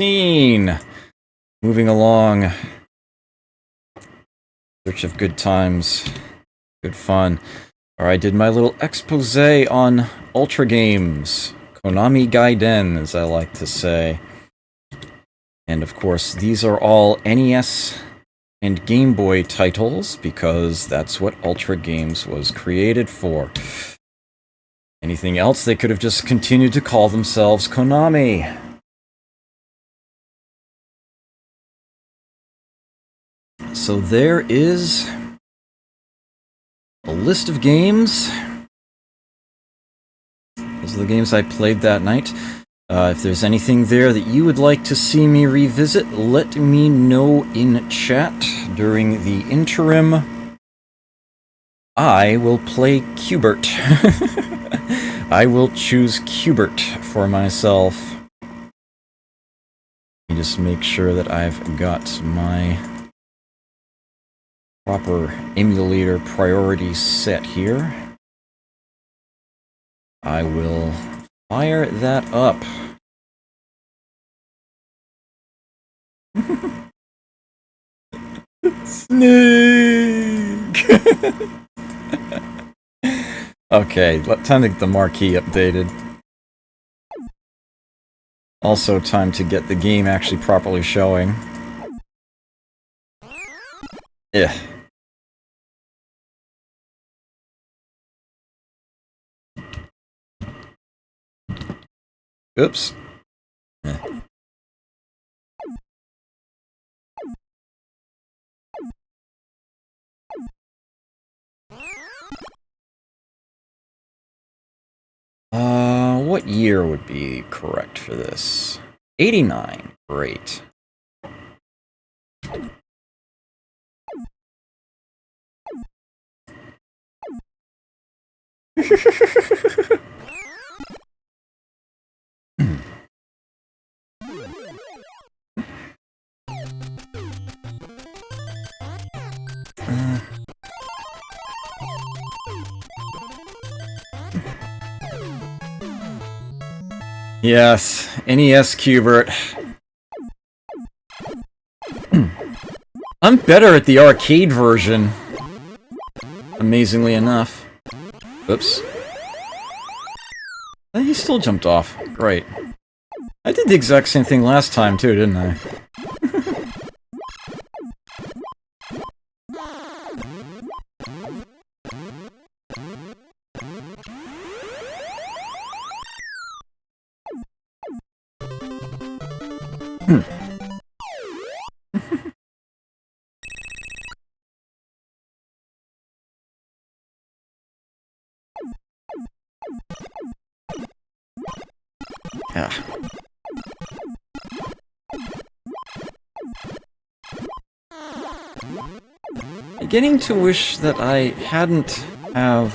Scene! Moving along. Search of good times. Good fun. Alright, I did my little expose on Ultra Games. Konami Gaiden, as I like to say. And of course, these are all NES and Game Boy titles, because that's what Ultra Games was created for. Anything else, they could have just continued to call themselves Konami. So there is a list of games. Those are the games I played that night. If there's anything there that you would like to see me revisit, let me know in chat during the interim. I will play Q*bert. I will choose Q*bert for myself. Let me just make sure that I've got my proper emulator priorities set here. I will fire that up. Snake! Okay, time to get the marquee updated. Also time to get the game actually properly showing. Yeah. Oops. What year would be correct for this? 89. Great. Yes, NES Q*bert. I'm better at the arcade version, amazingly enough. Oops. He still jumped off. Great. I did the exact same thing last time too, didn't I? Beginning to wish that I hadn't have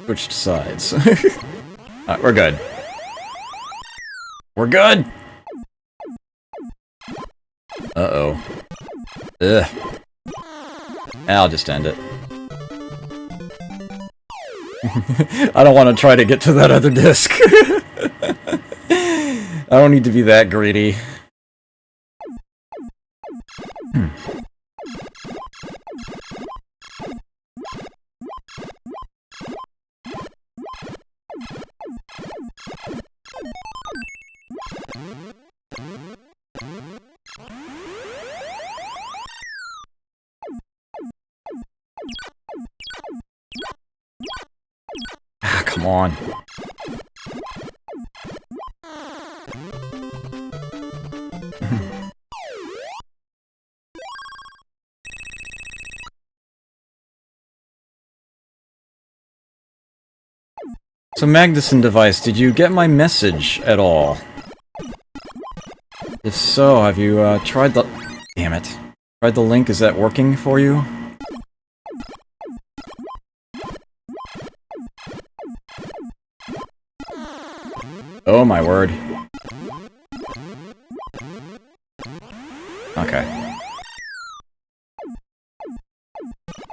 switched sides. We're good. We're good! Uh-oh. Ugh. I'll just end it. I don't want to try to get to that other disc. I don't need to be that greedy. Come on. So Magnuson device, did you get my message at all? If so, have you tried the... Damn it. Tried the link, is that working for you? Oh my word. Okay.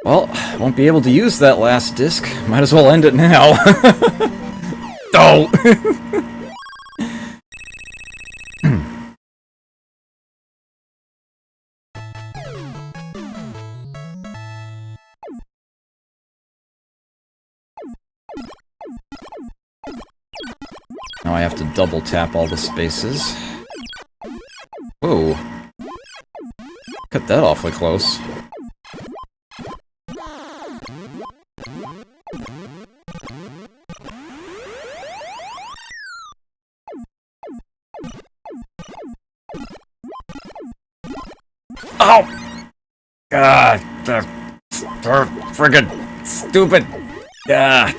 Well, won't be able to use that last disc. Might as well end it now. Oh! I have to double tap all the spaces. Whoa. Cut that awfully close. Oh! God, they're friggin' stupid. Yeah.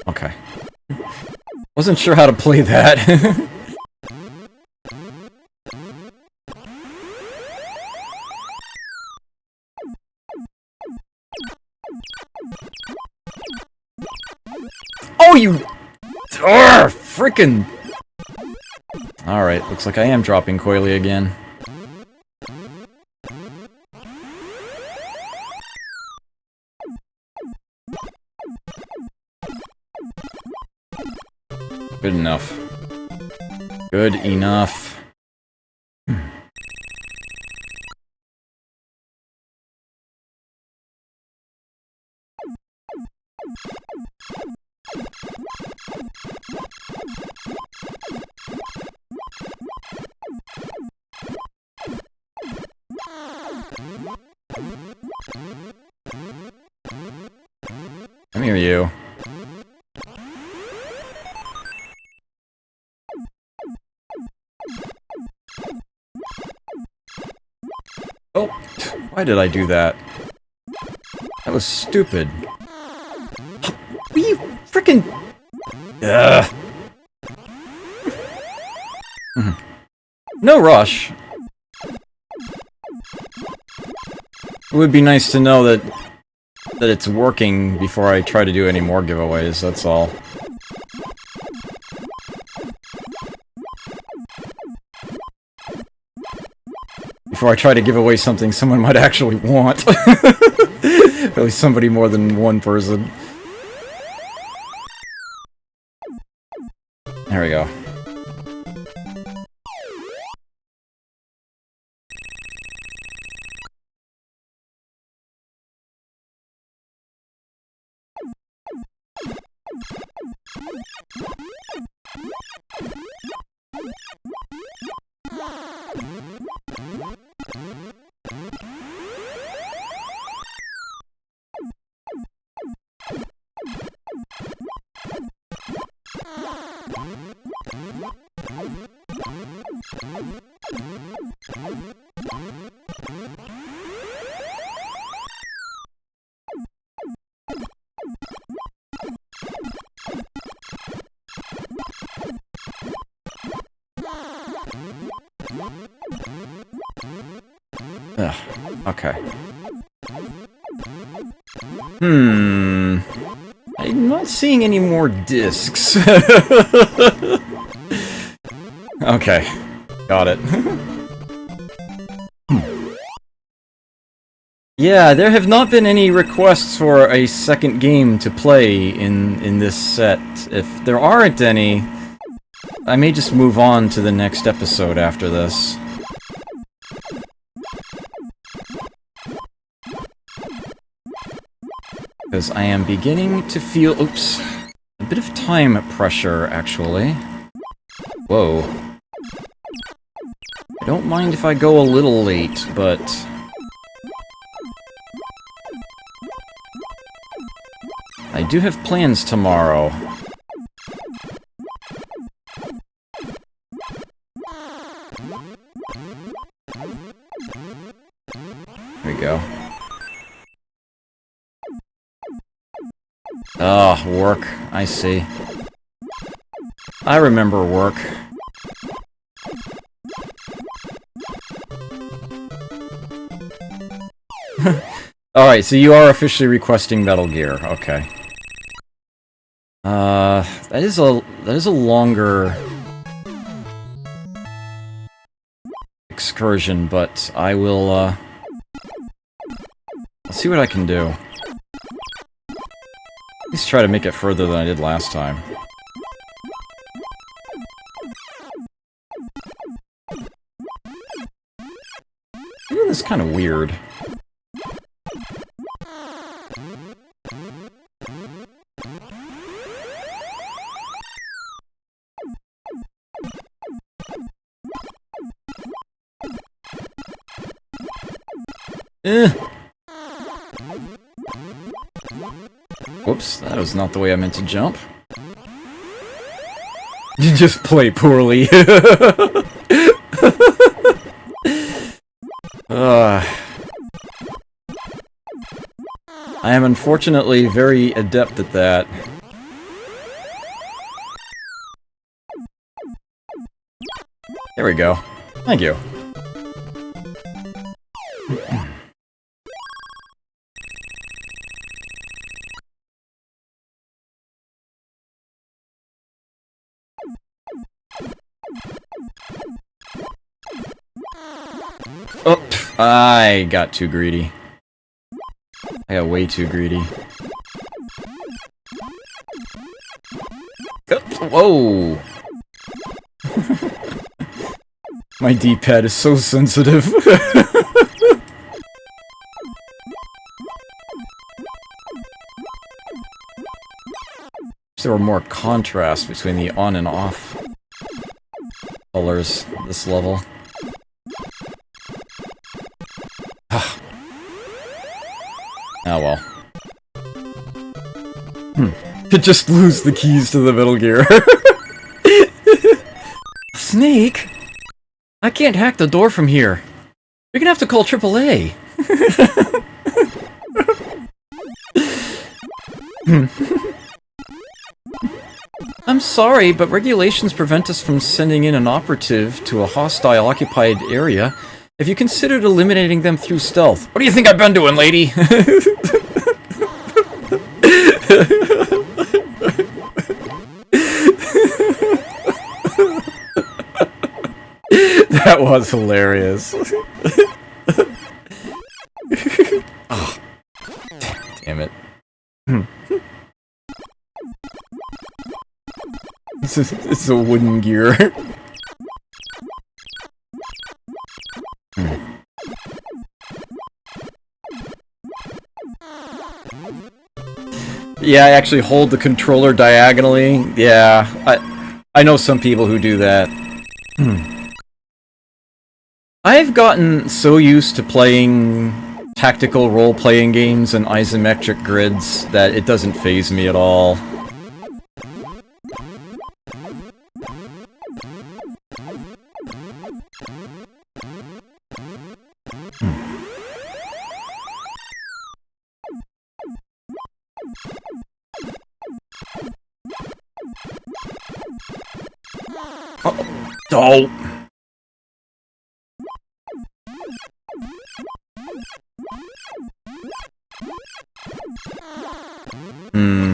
Okay. Wasn't sure how to play that. Oh, you... Frickin'... Alright, looks like I am dropping coily again. Good enough. Good enough. Come here, you. Oh, why did I do that? That was stupid. Will you frickin'... Ugh. No rush. It would be nice to know that it's working before I try to do any more giveaways, that's all. Before I try to give away something someone might actually want. At least somebody more than one person. There we go. Ugh, okay. I'm not seeing any more discs. Okay, got it. Yeah, there have not been any requests for a second game to play in this set. If there aren't any, I may just move on to the next episode after this. Because I am beginning to feel, oops, a bit of time pressure, actually. Whoa. I don't mind if I go a little late, but... I do have plans tomorrow. There we go. Ah, work. I see. I remember work. Alright, so you are officially requesting Metal Gear. Okay. That is a longer excursion, but I will, I'll see what I can do. At least try to make it further than I did last time. Even this kind of weird. Whoops, that was not the way I meant to jump. You just play poorly. I am unfortunately very adept at that. There we go. Thank you. Oh, I got too greedy. I got way too greedy. Whoa! My D-pad is so sensitive. There were more contrast between the on and off colors this level. Oh well. Could just lose the keys to the Metal Gear. Snake? I can't hack the door from here. You're gonna have to call AAA. I'm sorry, but regulations prevent us from sending in an operative to a hostile occupied area if you considered eliminating them through stealth. What do you think I've been doing, lady? That was hilarious. Oh, damn it. It's a wooden gear. Yeah, I actually hold the controller diagonally. Yeah, I know some people who do that. I've gotten so used to playing tactical role-playing games and isometric grids that it doesn't faze me at all. Oh!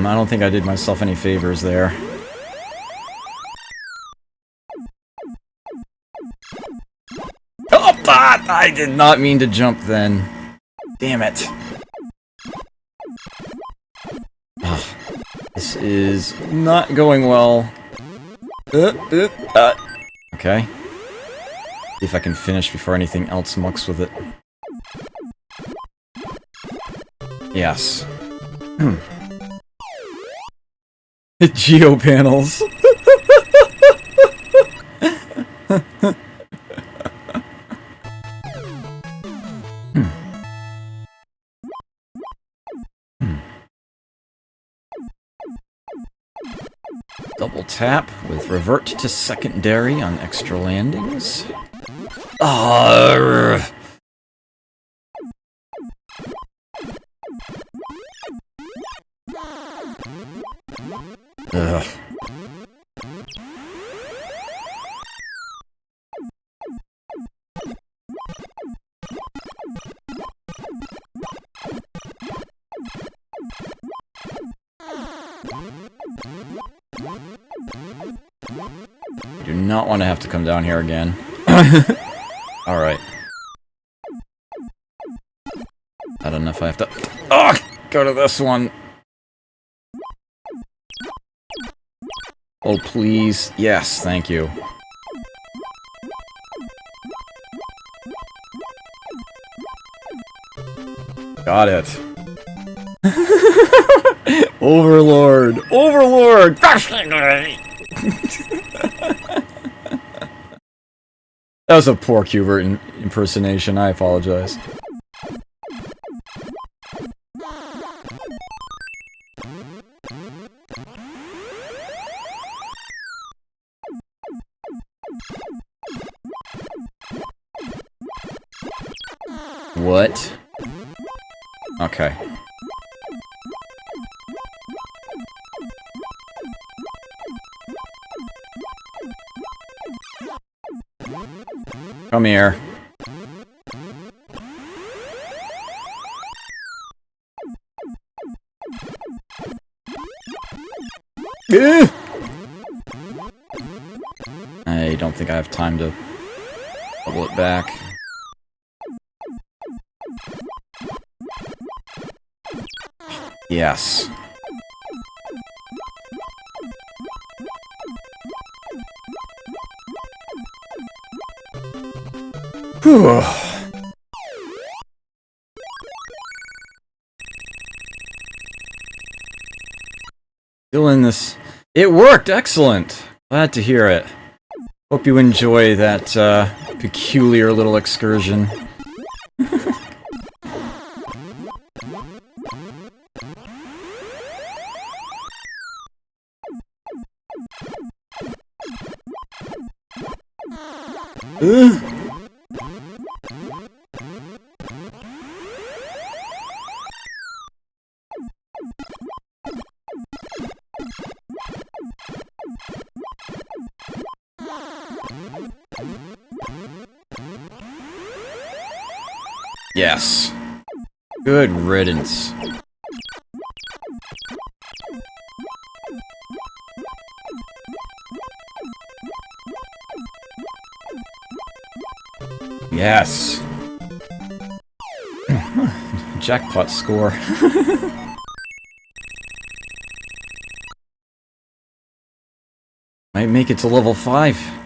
I don't think I did myself any favors there. Oh, I did not mean to jump then. Damn it. This is not going well. Okay. See if I can finish before anything else mucks with it. Yes. Geo panels. Double tap with revert to secondary on extra landings. Ugh. I do not want to have to come down here again. Alright. I don't know if I have to... Oh, go to this one. Oh, please. Yes, thank you. Got it. Overlord! Overlord! That was a poor Qbert impersonation, I apologize. What? Okay. Come here. I don't think I have time to pull it back. Yes. Whew. Still in this. It worked! Excellent! Glad to hear it. Hope you enjoy that peculiar little excursion. Yes. Good riddance. Yes. Jackpot score. Might make it to level 5.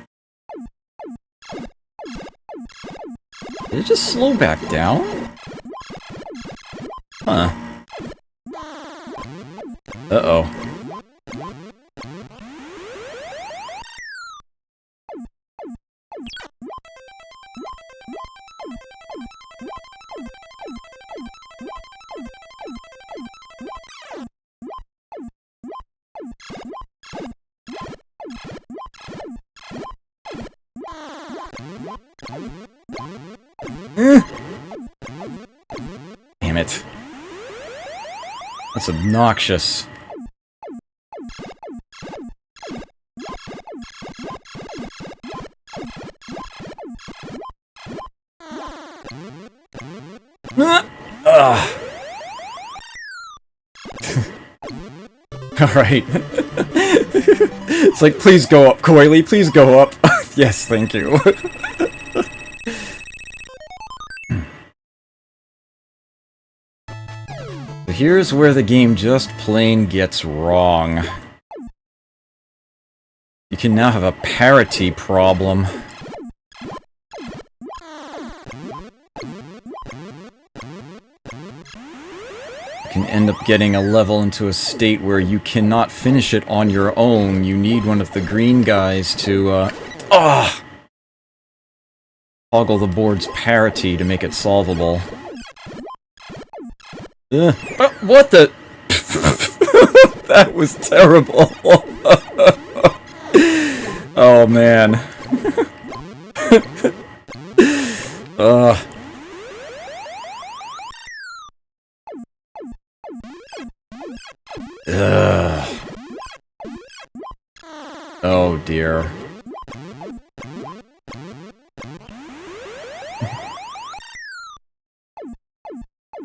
Did it just slow back down? Huh. Uh-oh. Damn it. That's obnoxious. Alright. It's like, please go up, Coily, please go up. Yes, thank you. Here's where the game just plain gets wrong. You can now have a parity problem. You can end up getting a level into a state where you cannot finish it on your own. You need one of the green guys to, toggle the board's parity to make it solvable. What the? That was terrible. Oh man. Oh dear.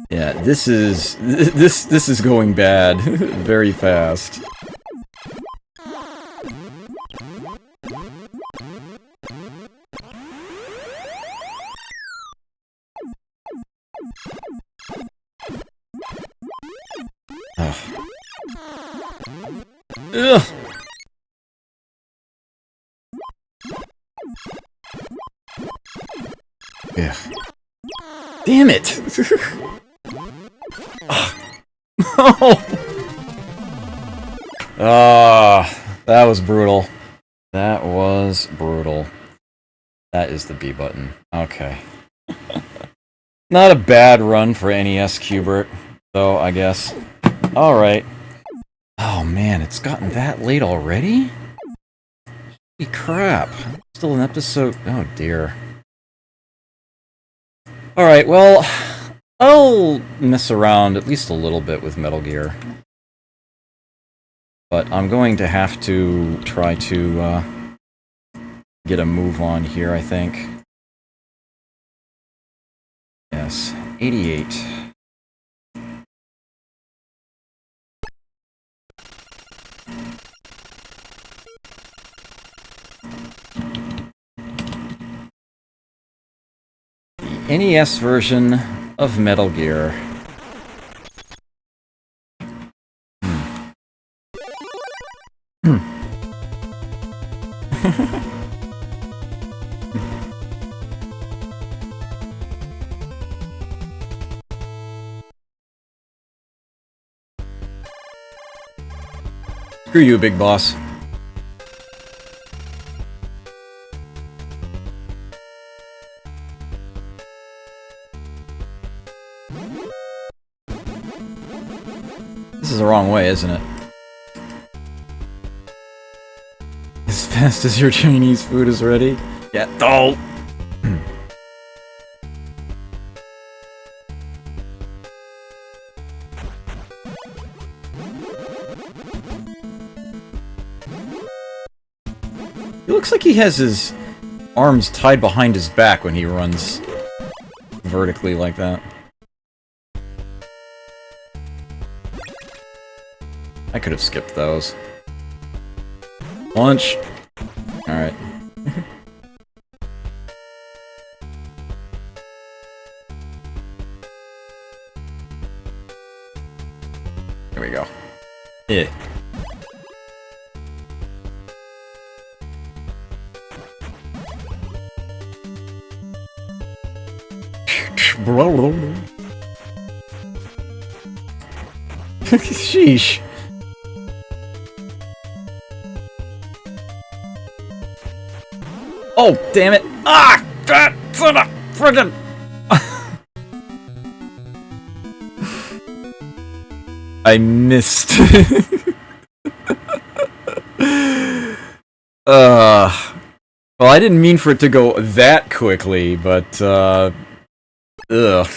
Yeah, this is going bad very fast. Ugh. Yeah. Damn it! That was brutal. That was brutal. That is the B button. Okay. Not a bad run for NES Qbert, though, I guess. Alright. Oh man, it's gotten that late already? Holy crap. Still an episode. Oh dear. Alright, well, I'll mess around at least a little bit with Metal Gear. But I'm going to have to try to get a move on here, I think. Yes, 88. The NES version of Metal Gear. Screw you, big boss. This is the wrong way, isn't it? As fast as your Chinese food is ready? Yeah. Oh! He looks like he has his arms tied behind his back when he runs vertically like that. I could have skipped those. Lunch! Alright. Here we go. Yeah. Sheesh. Oh, damn it! Ah! That son of friggin'! I missed. Well, I didn't mean for it to go that quickly, but, ugh. That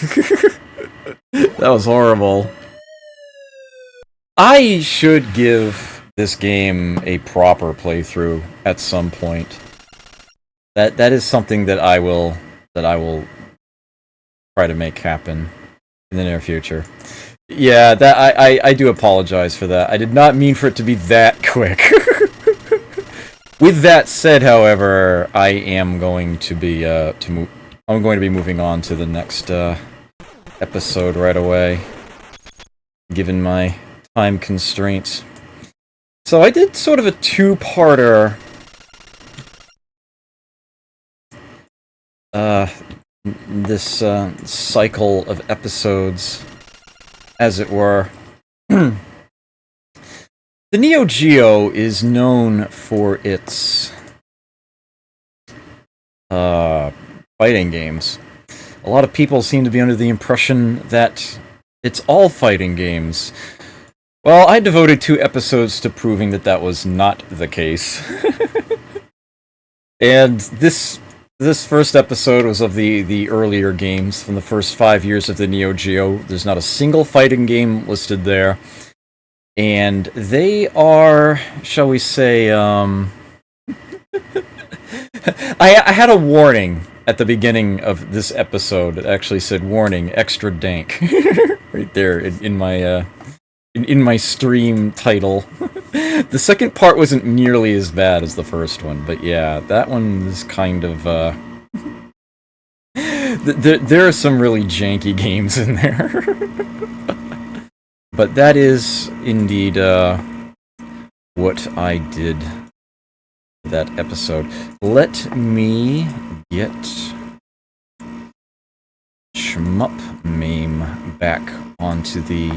was horrible. I should give this game a proper playthrough at some point. That is something that I will try to make happen in the near future. Yeah, that I do apologize for that. I did not mean for it to be that quick. With that said, however, I am going to be I'm going to be moving on to the next episode right away, given my time constraints. So I did sort of a two-parter. This cycle of episodes, as it were. The Neo Geo is known for its fighting games. A lot of people seem to be under the impression that it's all fighting games. Well, I devoted 2 episodes to proving that that was not the case. And this first episode was of the earlier games from the first 5 years of the Neo Geo. There's not a single fighting game listed there. And they are, shall we say, I had a warning at the beginning of this episode. It actually said, warning, extra dank. Right there in my stream title. The second part wasn't nearly as bad as the first one, but yeah, that one is kind of, there are some really janky games in there. But that is indeed what I did that episode. Let me get shmup meme back onto the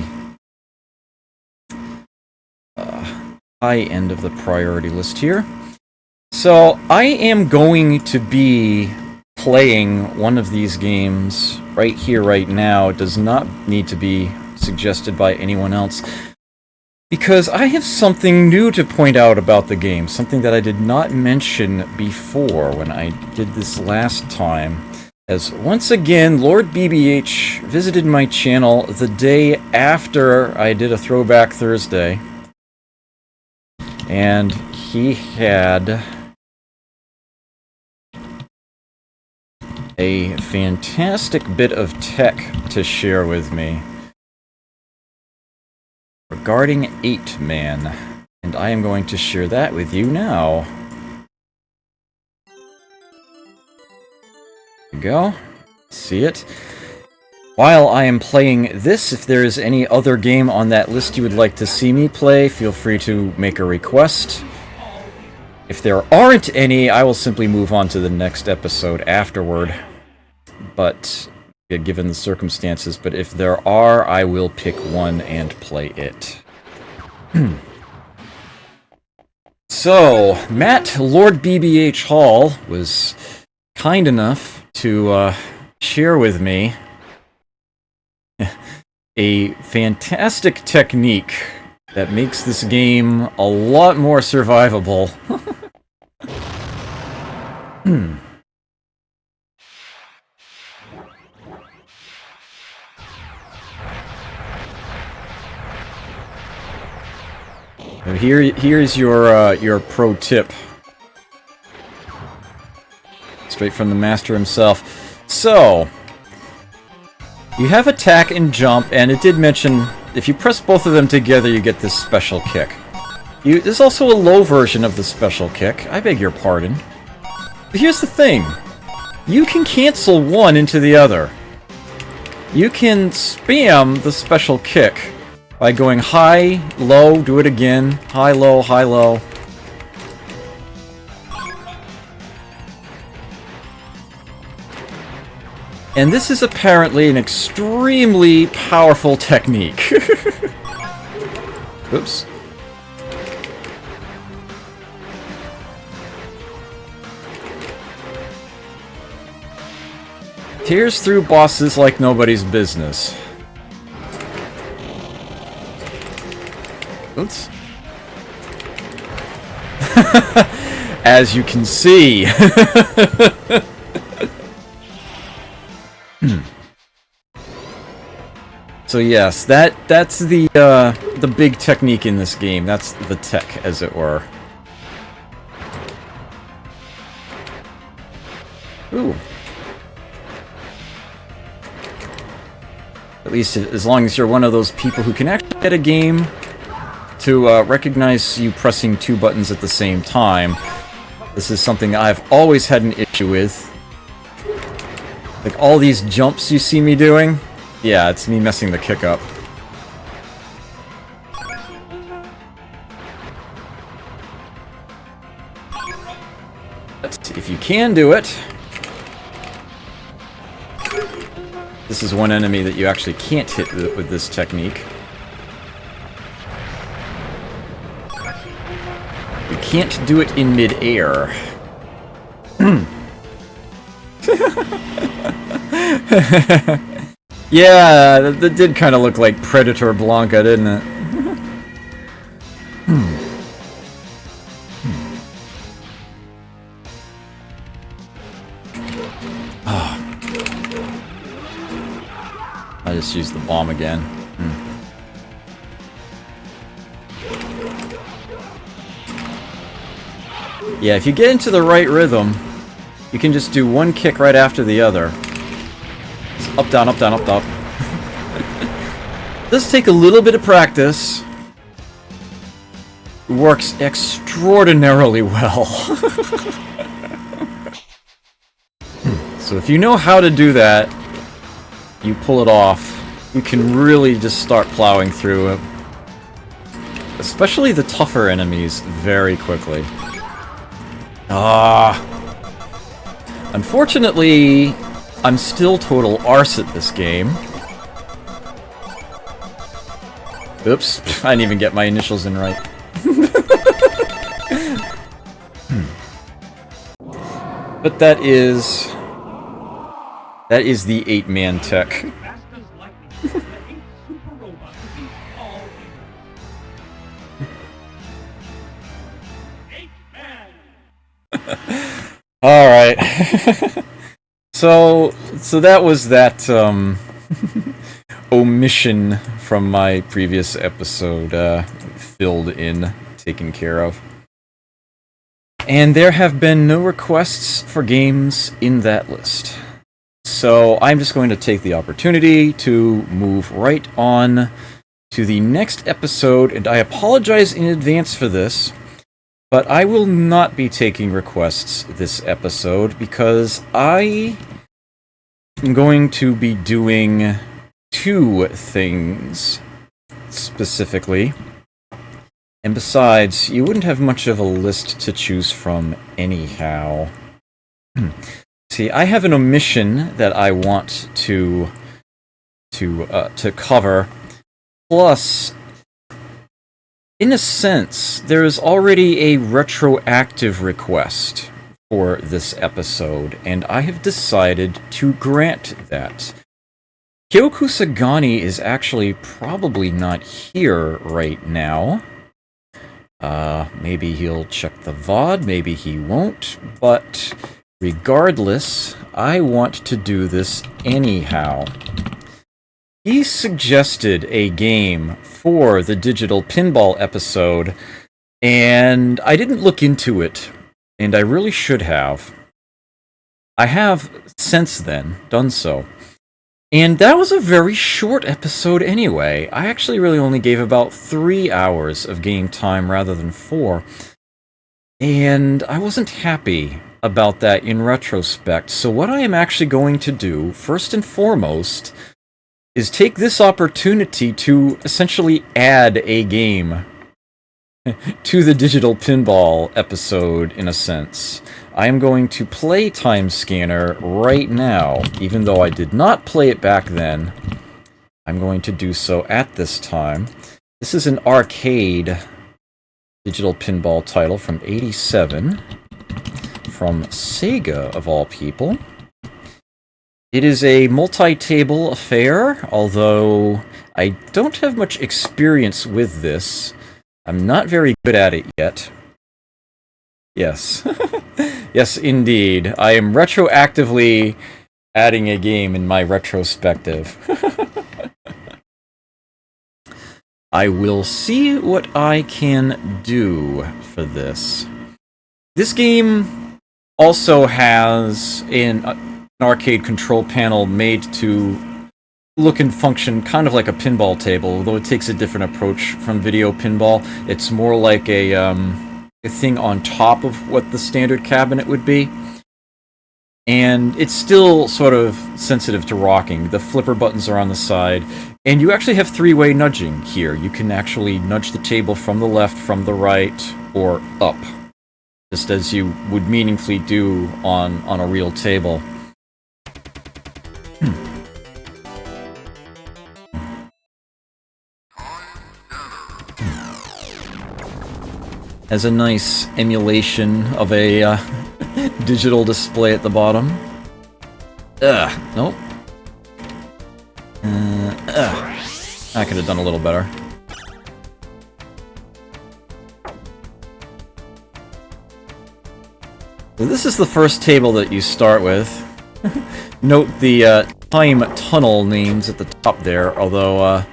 high end of the priority list here. So, I am going to be playing one of these games right here, right now. It does not need to be suggested by anyone else, because I have something new to point out about the game, something that I did not mention before when I did this last time. As once again, Lord BBH visited my channel the day after I did a Throwback Thursday, and he had a fantastic bit of tech to share with me regarding 8-Man, and I am going to share that with you now. There you go. See it? While I am playing this, if there is any other game on that list you would like to see me play, feel free to make a request. If there aren't any, I will simply move on to the next episode afterward. But, yeah, given the circumstances, but if there are, I will pick one and play it. So, Matt, Lord BBH Hall, was kind enough to share with me a fantastic technique that makes this game a lot more survivable. Here's your pro tip, straight from the master himself. So, you have attack and jump, and it did mention if you press both of them together, you get this special kick. There's also a low version of the special kick. I beg your pardon. But here's the thing: you can cancel one into the other. You can spam the special kick by going high, low, do it again, high, low, high, low. And this is apparently an extremely powerful technique. Oops. Tears through bosses like nobody's business. Oops. As you can see. So yes, that's the big technique in this game. That's the tech, as it were. Ooh. At least as long as you're one of those people who can actually get a game to recognize you pressing two buttons at the same time. This is something I've always had an issue with. Like all these jumps you see me doing, yeah, it's me messing the kick up. Let's see if you can do it. This is one enemy that you actually can't hit with this technique. You can't do it in mid-air. Yeah, that did kind of look like Predator Blanca, didn't it? I just used the bomb again. Yeah, if you get into the right rhythm, you can just do one kick right after the other. It's up, down, up, down, up, up. Does take a little bit of practice. It works extraordinarily well. So if you know how to do that, you pull it off, you can really just start plowing through it. Especially the tougher enemies very quickly. Unfortunately, I'm still total arse at this game. Oops, I didn't even get my initials in right. But that is the 8-man tech. All right. So that was that omission from my previous episode filled in, taken care of. And there have been no requests for games in that list. So I'm just going to take the opportunity to move right on to the next episode, and I apologize in advance for this, but I will not be taking requests this episode because I am going to be doing 2 things specifically. And besides, you wouldn't have much of a list to choose from anyhow. See, I have an omission that I want to cover. Plus, in a sense, there is already a retroactive request for this episode, and I have decided to grant that. Kyoku Sagani is actually probably not here right now. Maybe he'll check the VOD, maybe he won't, but regardless, I want to do this anyhow. He suggested a game for the digital pinball episode, and I didn't look into it, and I really should have. I have since then done so. And that was a very short episode anyway. I actually really only gave about 3 hours of game time rather than 4. And I wasn't happy about that in retrospect. So what I am actually going to do, first and foremost, is take this opportunity to essentially add a game to the digital pinball episode, in a sense. I am going to play Time Scanner right now, even though I did not play it back then. I'm going to do so at this time. This is an arcade digital pinball title from '87, from Sega, of all people. It is a multi-table affair, although I don't have much experience with this. I'm not very good at it yet. Yes. Yes, indeed. I am retroactively adding a game in my retrospective. I will see what I can do for this. This game also has an arcade control panel made to look and function kind of like a pinball table, although it takes a different approach from video pinball. It's more like a thing on top of what the standard cabinet would be. And it's still sort of sensitive to rocking. The flipper buttons are on the side. And you actually have 3-way nudging here. You can actually nudge the table from the left, from the right, or up. Just as you would meaningfully do on a real table. Has a nice emulation of a digital display at the bottom. Nope. I could have done a little better. So this is the first table that you start with. Note the time tunnel names at the top there, although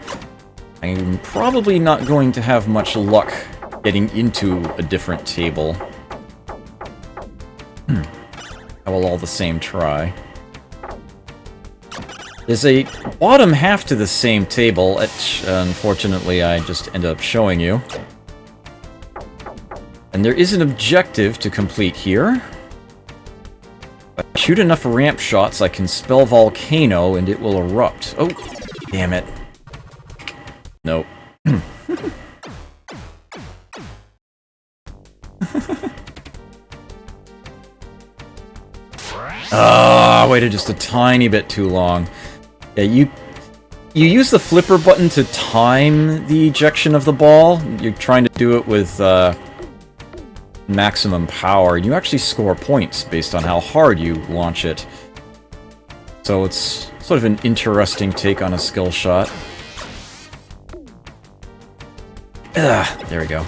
I'm probably not going to have much luck getting into a different table. I will all the same try. There's a bottom half to the same table, which unfortunately I just ended up showing you. And there is an objective to complete here. If I shoot enough ramp shots, I can spell volcano and it will erupt. Oh, damn it. Nope. waited just a tiny bit too long. Yeah, you use the flipper button to time the ejection of the ball. You're trying to do it with maximum power, and you actually score points based on how hard you launch it. So it's sort of an interesting take on a skill shot. There we go.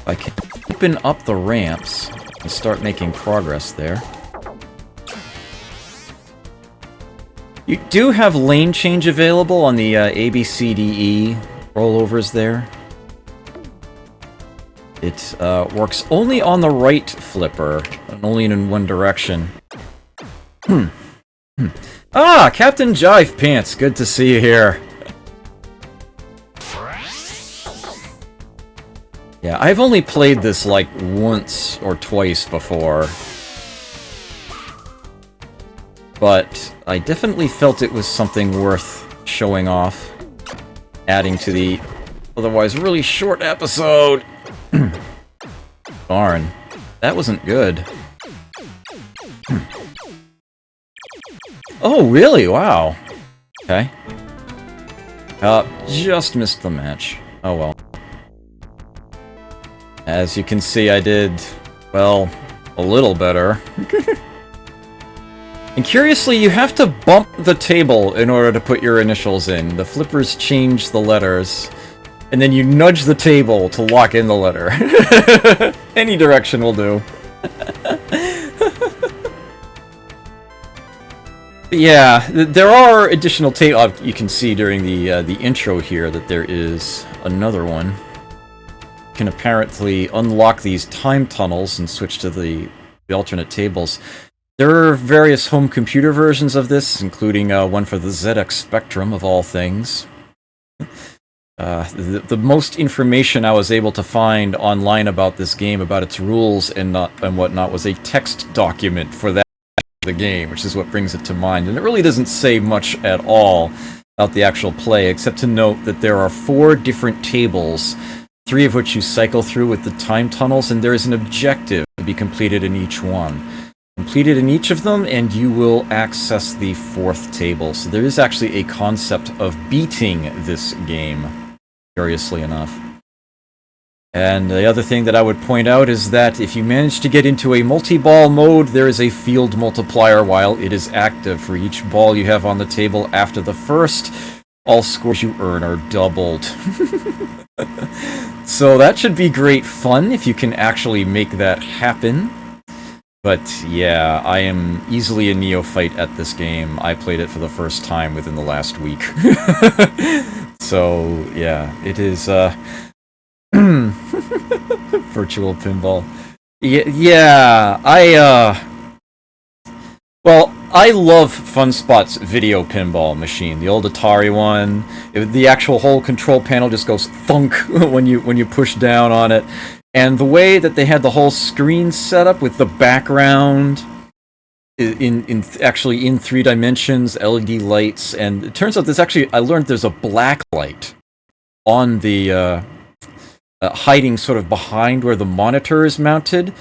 I can open up the ramps and start making progress there. You do have lane change available on the A, B, C, D, E rollovers there. It works only on the right flipper, and only in one direction. Ah, Captain Jive Pants, good to see you here. Yeah, I've only played this like once or twice before. But I definitely felt it was something worth showing off, adding to the otherwise really short episode. Darn, that wasn't good. Oh, really? Wow. Okay. Just missed the match. Oh well. As you can see, I did, well, a little better. And curiously, you have to bump the table in order to put your initials in. The flippers change the letters, and then you nudge the table to lock in the letter. Any direction will do. Yeah, there are additional tables. You can see during the intro here that there is another one. You can apparently unlock these time tunnels and switch to the alternate tables. There are various home computer versions of this, including one for the ZX Spectrum, of all things. The most information I was able to find online about this game, about its rules and whatnot, was a text document for that the game, which is what brings it to mind. And it really doesn't say much at all about the actual play, except to note that there are 4 different tables, 3 of which you cycle through with the time tunnels, and there is an objective to be completed in each one. Complete it in each of them, and you will access the 4th table. So there is actually a concept of beating this game, curiously enough. And the other thing that I would point out is that if you manage to get into a multi-ball mode, there is a field multiplier while it is active. For each ball you have on the table after the first, all scores you earn are doubled. So that should be great fun if you can actually make that happen. But yeah, I am easily a neophyte at this game. I played it for the first time within the last week. So yeah, it is virtual pinball. Yeah, well, I love FunSpot's video pinball machine, the old Atari one. The actual whole control panel just goes thunk when you push down on it. And the way that they had the whole screen set up with the background actually in 3 dimensions, LED lights, and it turns out I learned there's a black light on the hiding sort of behind where the monitor is mounted,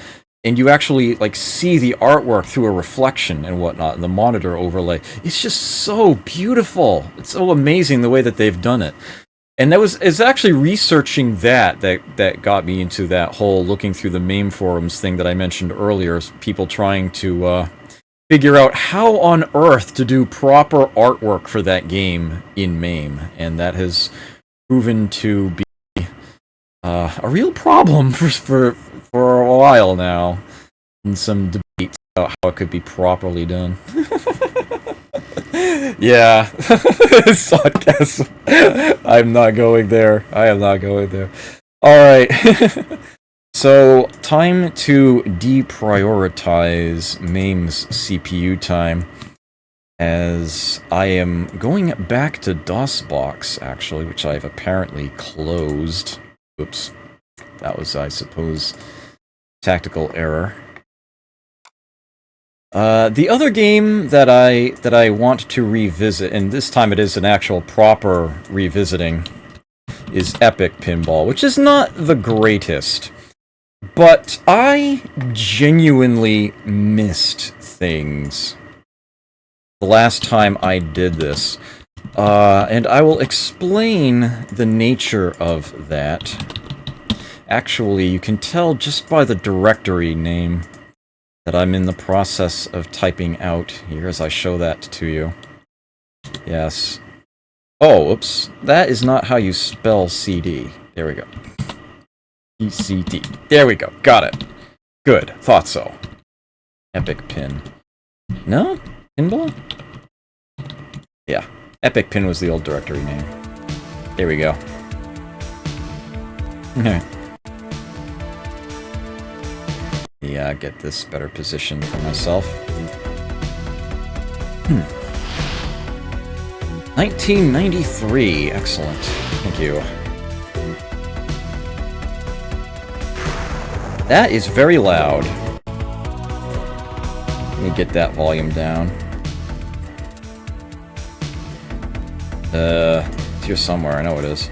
and you actually like see the artwork through a reflection and whatnot, and the monitor overlay. It's just so beautiful. It's so amazing the way that they've done it. And it's actually researching that got me into that whole looking through the MAME forums thing that I mentioned earlier. People trying to figure out how on earth to do proper artwork for that game in MAME, and that has proven to be a real problem for a while now, and some debates about how it could be properly done. Yeah, sarcasm. I'm not going there. I am not going there. Alright. So, time to deprioritize MAME's CPU time, as I am going back to DOSBox, actually, which I've apparently closed. Oops. That was, I suppose, tactical error. The other game that I want to revisit, and this time it is an actual proper revisiting, is Epic Pinball, which is not the greatest. But I genuinely missed things the last time I did this. And I will explain the nature of that. Actually, you can tell just by the directory name that I'm in the process of typing out here as I show that to you. Yes. Oh, oops. That is not how you spell CD. There we go. ECD. There we go. Got it. Good. Thought so. Epic Pin. No? Pinball? Yeah. Epic Pin was the old directory name. There we go. Okay. Yeah, get this better position for myself. 1993. Excellent. Thank you. That is very loud. Let me get that volume down. It's here somewhere. I know it is.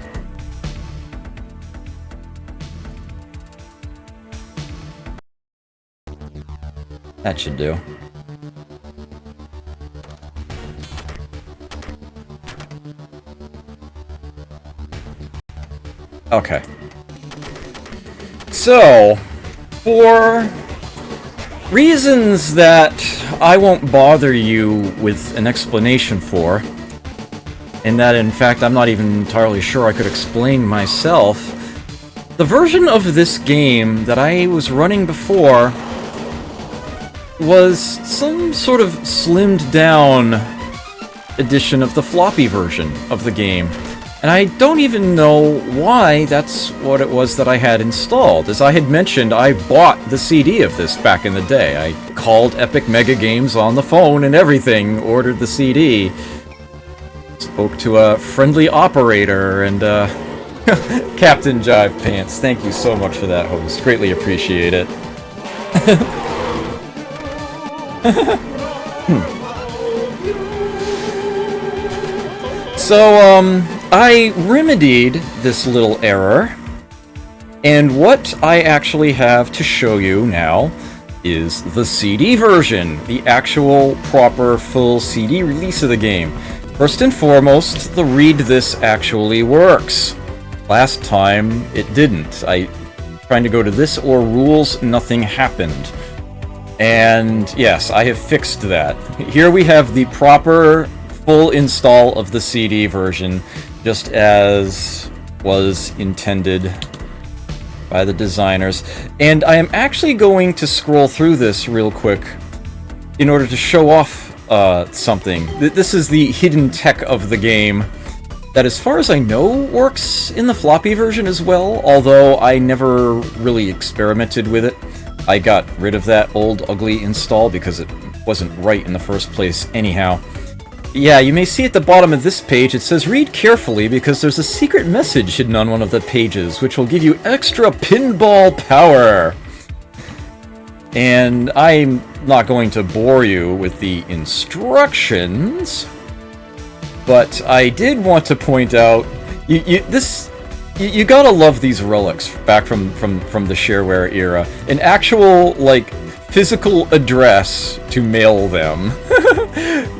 That should do. Okay. So, for reasons that I won't bother you with an explanation for, and that in fact I'm not even entirely sure I could explain myself, the version of this game that I was running before was some sort of slimmed down edition of the floppy version of the game. And I don't even know why that's what it was that I had installed. As I had mentioned, I bought the CD of this back in the day. I called Epic Mega Games on the phone and everything, ordered the CD, spoke to a friendly operator, and Captain Jive Pants, thank you so much for that, host. Greatly appreciate it. So, I remedied this little error, and what I actually have to show you now is the CD version, the actual proper full CD release of the game. First and foremost, the read this actually works. Last time, it didn't. Trying to go to this or rules, nothing happened. And yes, I have fixed that. Here we have the proper full install of the CD version, just as was intended by the designers. And I am actually going to scroll through this real quick in order to show off something. This is the hidden tech of the game that, as far as I know, works in the floppy version as well, although I never really experimented with it. I got rid of that old ugly install because it wasn't right in the first place anyhow. Yeah, you may see at the bottom of this page, it says read carefully because there's a secret message hidden on one of the pages which will give you extra pinball power. And I'm not going to bore you with the instructions, but I did want to point out, you gotta love these relics back from the shareware era. An actual, like, physical address to mail them.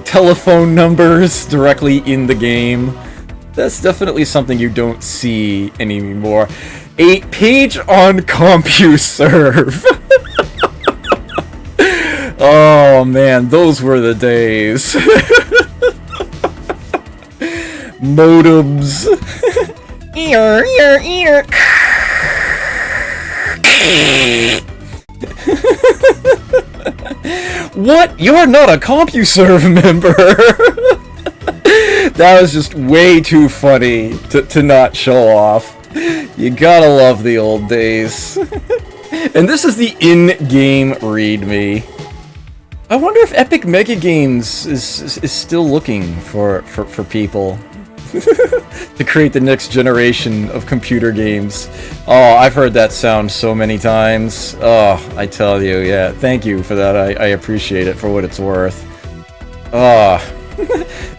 Telephone numbers directly in the game. That's definitely something you don't see anymore. A page on CompuServe. Oh man, those were the days. Modems. What? You're not a CompuServe member! That was just way too funny to not show off. You gotta love the old days. And this is the in-game readme. I wonder if Epic Mega Games is still looking for people to create the next generation of computer games. Oh, I've heard that sound so many times. Oh, I tell you, yeah. Thank you for that. I appreciate it for what it's worth. Oh,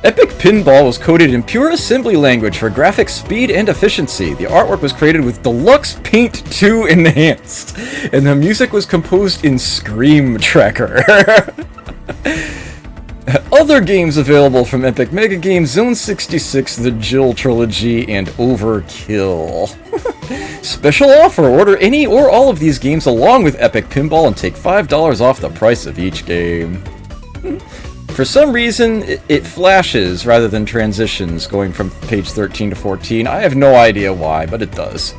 Epic Pinball was coded in pure assembly language for graphic speed and efficiency. The artwork was created with Deluxe Paint 2 Enhanced, and the music was composed in Scream Tracker. Other games available from Epic: Mega Games, Zone 66, the Jill Trilogy, and Overkill. Special offer: order any or all of these games along with Epic Pinball and take $5 off the price of each game. For some reason, it flashes rather than transitions, going from page 13 to 14. I have no idea why, but it does.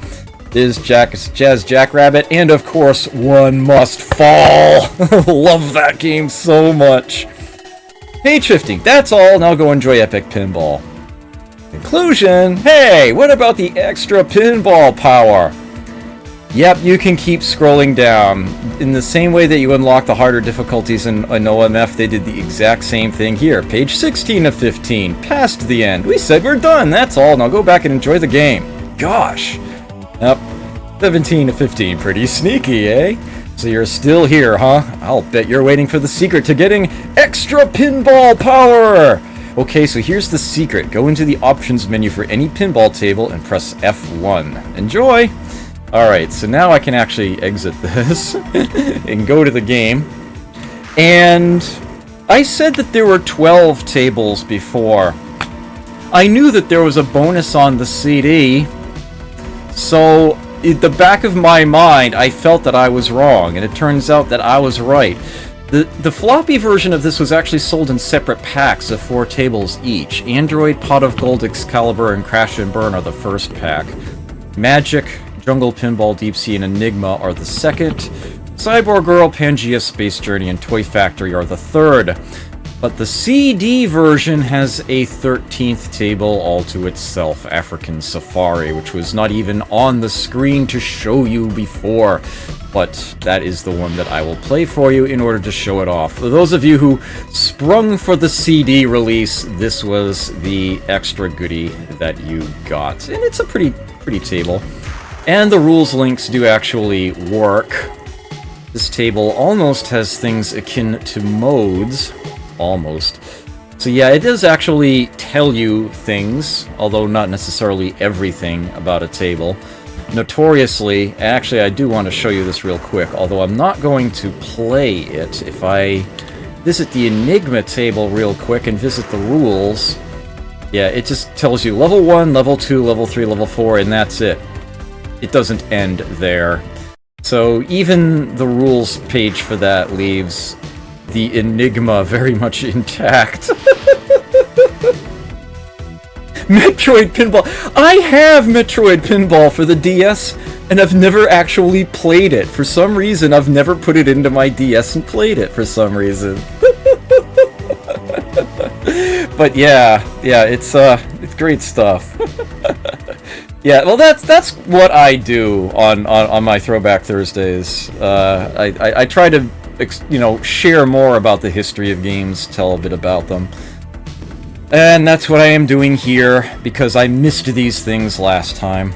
Is Jazz Jackrabbit, and of course, One Must Fall. Love that game so much. Page 50, that's all, now go enjoy Epic Pinball. Conclusion, hey, what about the extra pinball power? Yep, you can keep scrolling down. In the same way that you unlock the harder difficulties in an OMF, they did the exact same thing here. Page 16 of 15, past the end. We said we're done, that's all, now go back and enjoy the game. Gosh. Yep, 17 of 15, pretty sneaky, eh? So you're still here, huh? I'll bet you're waiting for the secret to getting extra pinball power! Okay, so here's the secret. Go into the options menu for any pinball table and press F1. Enjoy! Alright, so now I can actually exit this and go to the game. And I said that there were 12 tables before. I knew that there was a bonus on the CD, so in the back of my mind, I felt that I was wrong, and it turns out that I was right. The floppy version of this was actually sold in separate packs of 4 tables each. Android, Pot of Gold, Excalibur, and Crash and Burn are the first pack. Magic, Jungle Pinball, Deep Sea, and Enigma are the second. Cyborg Girl, Pangea, Space Journey, and Toy Factory are the third. But the CD version has a 13th table all to itself, African Safari, which was not even on the screen to show you before. But that is the one that I will play for you in order to show it off. For those of you who sprung for the CD release, this was the extra goodie that you got. And it's a pretty table. And the rules links do actually work. This table almost has things akin to modes. Almost. So yeah, it does actually tell you things, although not necessarily everything about a table. Notoriously, actually I do want to show you this real quick, although I'm not going to play it. If I visit the Enigma table real quick and visit the rules, yeah, it just tells you level 1, level 2, level 3, level 4, and that's it. It doesn't end there. So even the rules page for that leaves the Enigma very much intact. Metroid Pinball! I have Metroid Pinball for the DS, and I've never actually played it. For some reason, I've never put it into my DS and played it for some reason. But yeah, it's great stuff. Yeah, well, that's what I do on my Throwback Thursdays. I try to, share more about the history of games, tell a bit about them. And that's what I am doing here, because I missed these things last time.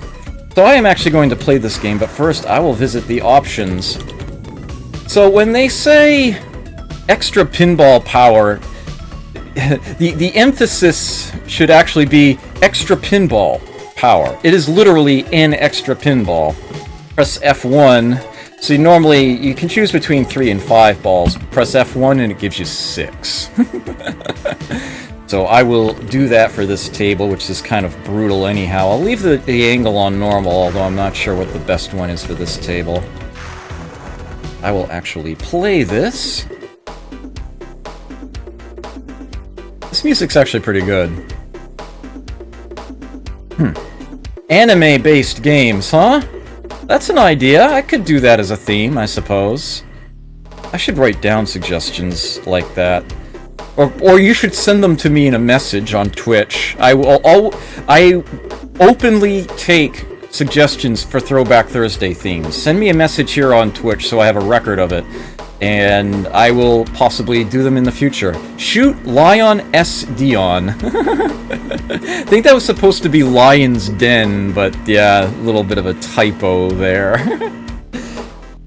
So I am actually going to play this game, but first I will visit the options. So when they say extra pinball power, the emphasis should actually be extra pinball power. It is literally an extra pinball. Press F1. So normally you can choose between 3 and 5 balls. Press F1 and it gives you 6. So I will do that for this table, which is kind of brutal anyhow. I'll leave the angle on normal, although I'm not sure what the best one is for this table. I will actually play this. This music's actually pretty good. Anime-based games, huh? That's an idea. I could do that as a theme, I suppose. I should write down suggestions like that. Or you should send them to me in a message on Twitch. I openly take suggestions for Throwback Thursday themes. Send me a message here on Twitch so I have a record of it. And I will possibly do them in the future. Shoot Lion S. Dion. I think that was supposed to be Lion's Den, but yeah, a little bit of a typo there.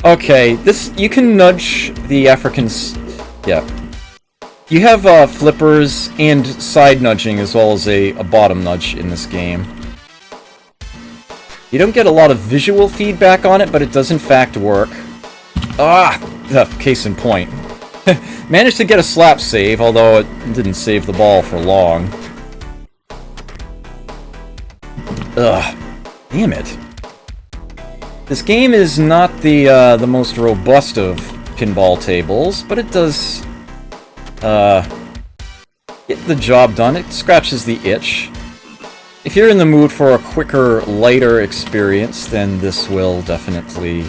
Okay, you can nudge the Africans. Yeah. You have flippers and side nudging as well as a bottom nudge in this game. You don't get a lot of visual feedback on it, but it does in fact work. Ah! Case in point. Managed to get a slap save, although it didn't save the ball for long. Ugh. Damn it. This game is not the most robust of pinball tables, but it does get the job done. It scratches the itch. If you're in the mood for a quicker, lighter experience, then this will definitely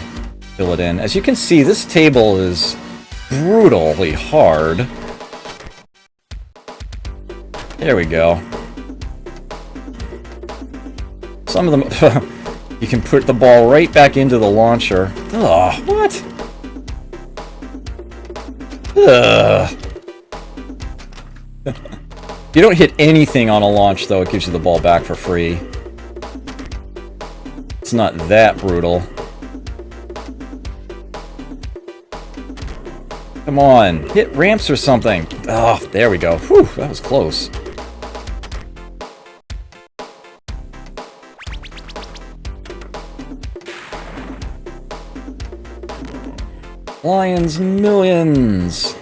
fill it in. As you can see, this table is brutally hard. There we go. Some of them... You can put the ball right back into the launcher. Ugh, what? Ugh. You don't hit anything on a launch, though. It gives you the ball back for free. It's not that brutal. Come on, hit ramps or something. Oh, there we go. Whew, that was close. Lions Millions!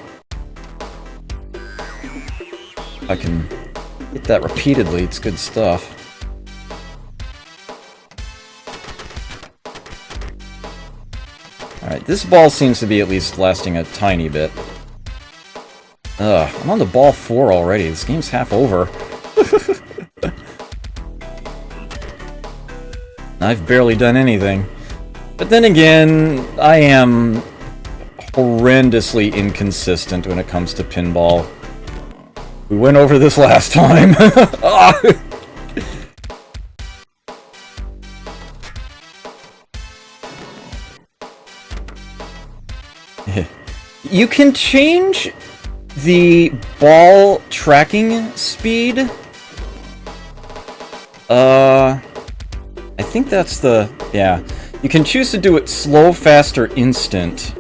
I can hit that repeatedly, it's good stuff. Alright, this ball seems to be at least lasting a tiny bit. Ugh, I'm on the ball 4 already, this game's half over. I've barely done anything. But then again, I am horrendously inconsistent when it comes to pinball. We went over this last time. You can change the ball tracking speed. I think that's the... yeah. You can choose to do it slow, fast, or instant.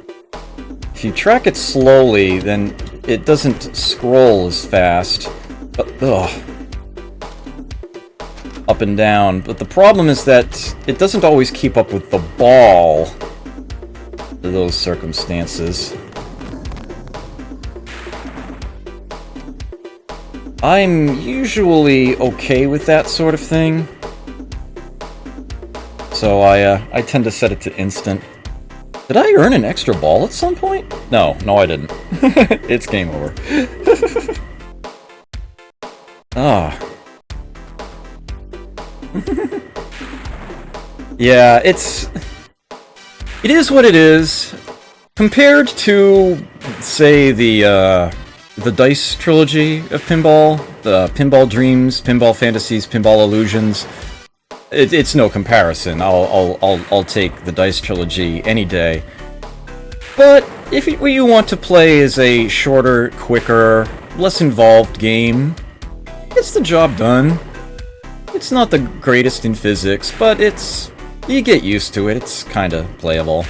If you track it slowly, then it doesn't scroll as fast. But, ugh. Up and down. But the problem is that it doesn't always keep up with the ball in those circumstances. I'm usually okay with that sort of thing. So I tend to set it to instant. Did I earn an extra ball at some point? No, I didn't. It's game over. Ah. Yeah, it is what it is. Compared to, say, the Dice trilogy of pinball, the Pinball Dreams, Pinball Fantasies, Pinball Illusions, it's no comparison. I'll take the Dice trilogy any day. But if what you want to play is a shorter, quicker, less involved game, it's the job done. It's not the greatest in physics, but you get used to it. It's kinda playable.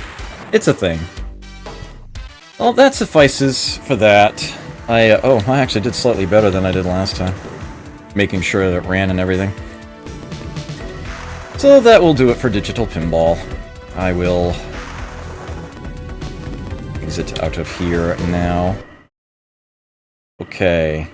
It's a thing. Well, that suffices for that. I actually did slightly better than I did last time. Making sure that it ran and everything. So that will do it for Digital Pinball. I will exit out of here now. Okay.